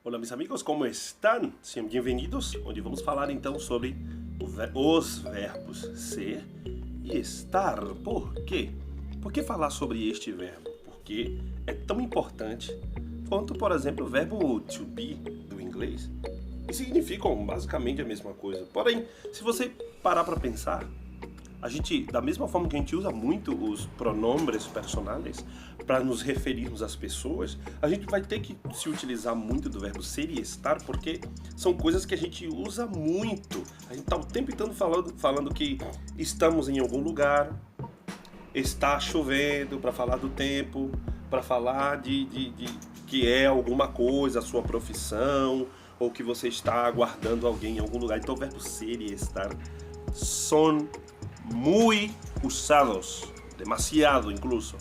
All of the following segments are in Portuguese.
Olá, meus amigos, como estão? Sejam bem-vindos, onde vamos falar então sobre os verbos ser e estar. Por quê? Por que falar sobre este verbo? Porque é tão importante quanto, por exemplo, o verbo to be do inglês, que significam basicamente a mesma coisa. Porém, se você parar para pensar, a gente, da mesma forma que a gente usa muito os pronombres personais para nos referirmos às pessoas, a gente vai ter que se utilizar muito do verbo ser e estar, porque são coisas que a gente usa muito. A gente está o tempo inteiro falando que estamos em algum lugar, está chovendo, para falar do tempo, para falar de que é alguma coisa, a sua profissão, ou que você está aguardando alguém em algum lugar. Então o verbo ser e estar são muy usados, demasiado incluso.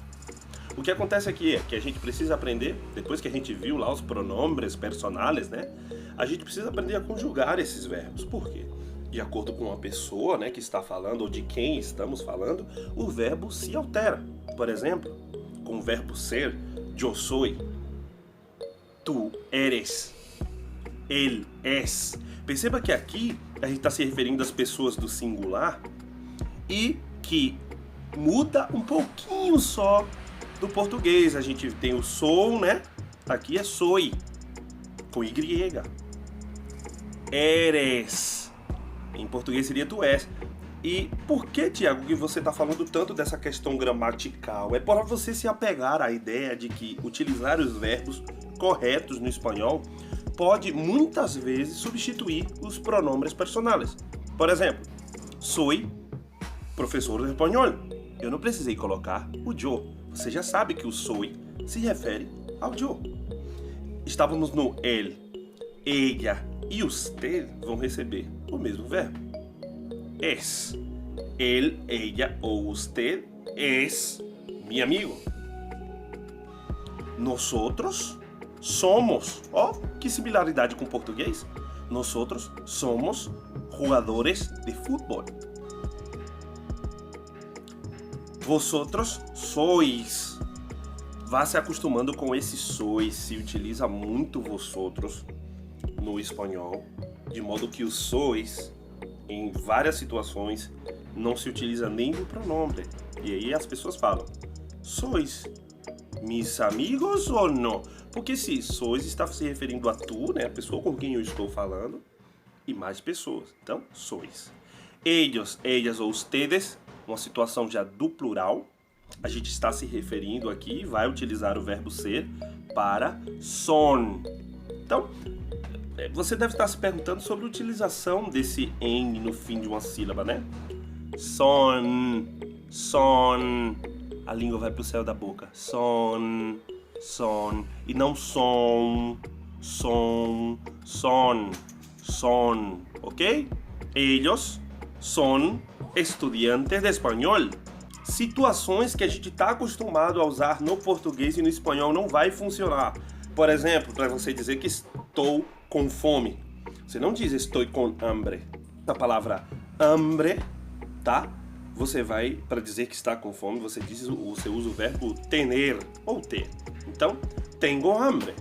O que acontece aqui é que a gente precisa aprender, depois que a gente viu lá os pronombres personais, né? A gente precisa aprender a conjugar esses verbos. Por quê? De acordo com a pessoa, né, que está falando ou de quem estamos falando, o verbo se altera. Por exemplo, com o verbo ser, yo soy, tu eres, él es. Perceba que aqui a gente está se referindo às pessoas do singular e que muda um pouquinho só do português. A gente tem o sou, né? Aqui é soy, com Y. Eres. Em português seria tu és. E por que, Tiago, que você está falando tanto dessa questão gramatical? É para você se apegar à ideia de que utilizar os verbos corretos no espanhol pode muitas vezes substituir os pronombres personais. Por exemplo, soy professor de espanhol. Eu não precisei colocar o yo. Você já sabe que o soy se refere ao yo. Estávamos no él, ella e usted vão receber o mesmo verbo. Es. Él, ella ou usted es mi amigo. Nosotros somos. Ó, que similaridade com o português. Nosotros somos jugadores de fútbol. Vosotros sois. Vá se acostumando com esse sois. Se utiliza muito vosotros no espanhol, de modo que o sois, em várias situações, não se utiliza nem do pronome. E aí as pessoas falam, sois mis amigos ou não? Porque se sois está se referindo a tu, né, a pessoa com quem eu estou falando, e mais pessoas. Então, sois. Ellos, ellas ou ustedes, uma situação já do plural, a gente está se referindo aqui, vai utilizar o verbo ser para son. Então, você deve estar se perguntando sobre a utilização desse en no fim de uma sílaba, né? Son, son, a língua vai para o céu da boca. Son, son, e não som, som, son, son, ok? Ellos son estudiantes de espanhol. Situações que a gente está acostumado a usar no português e no espanhol não vai funcionar. Por exemplo, para você dizer que estou com fome, você não diz estou com hambre. A palavra hambre, tá? Você vai, para dizer que está com fome, você usa o verbo tener ou ter. Então, tengo hambre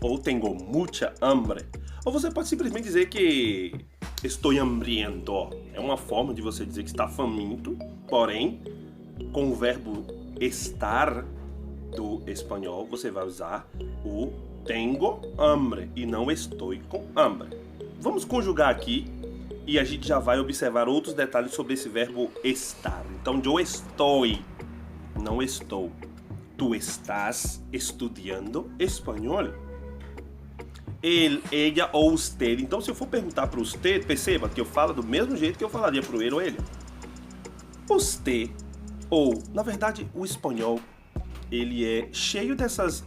ou tengo mucha hambre. Ou você pode simplesmente dizer que estou hambriento. É uma forma de você dizer que está faminto, porém, com o verbo estar do espanhol, você vai usar o tengo hambre e não estou com hambre. Vamos conjugar aqui e a gente já vai observar outros detalhes sobre esse verbo estar. Então, eu estou, não estou. Tu estás estudando espanhol. Ele, ella ou usted. Então, se eu for perguntar para usted, perceba que eu falo do mesmo jeito que eu falaria para ele ou ele. Usted, ou, na verdade, o espanhol, ele é cheio dessas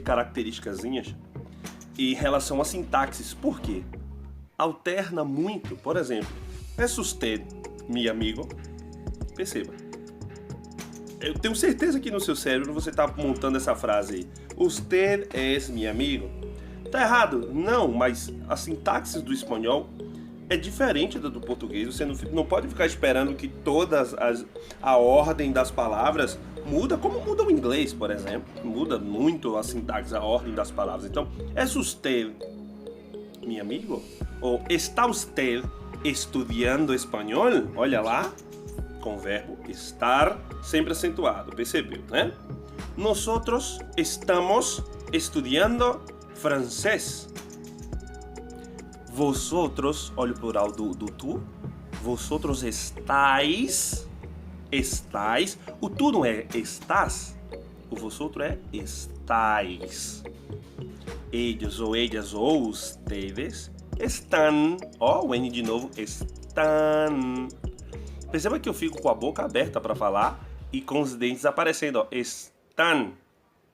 características em relação a sintaxes. Por quê? Alterna muito. Por exemplo, es usted mi amigo? Perceba. Eu tenho certeza que no seu cérebro você está montando essa frase aí. Usted es mi amigo. Tá errado? Não, mas a sintaxe do espanhol é diferente da do português. Você não pode ficar esperando que a ordem das palavras muda como muda o inglês, por exemplo. Muda muito a sintaxe, a ordem das palavras. Então, ¿es usted mi amigo? Ou está usted estudando espanhol? Olha lá, com o verbo estar sempre acentuado, percebeu, né? Nosotros estamos estudiando francês. Vosotros, olha o plural do tu. Vosotros estáis. O tu não é estás. O vosotros é estáis. Ellos ou ellas ou ustedes estão. Ó, o N de novo. Estão. Perceba que eu fico com a boca aberta para falar e com os dentes aparecendo. Ó. Estão.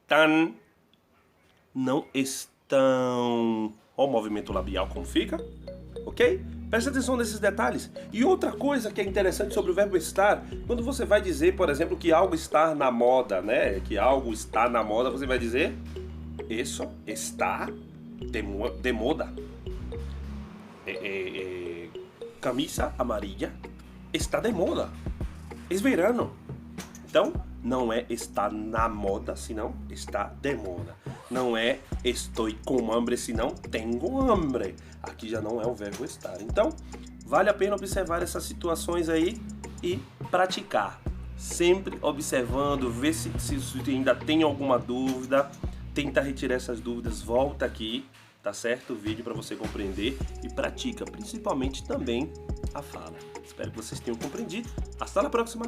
Tan. Não estão. Ó o movimento labial como fica. Ok? Preste atenção nesses detalhes. E outra coisa que é interessante sobre o verbo estar, quando você vai dizer, por exemplo, que algo está na moda, né? Que algo está na moda, você vai dizer isso está de moda. Camisa amarilla está de moda. É verano. Então, não é está na moda, senão está de moda. Não é estou com hambre, senão tenho hambre. Aqui já não é o verbo estar. Então, vale a pena observar essas situações aí e praticar. Sempre observando, ver se ainda tem alguma dúvida. Tenta retirar essas dúvidas, volta aqui, tá certo? O vídeo para você compreender e pratica, principalmente também a fala. Espero que vocês tenham compreendido. Hasta la próxima!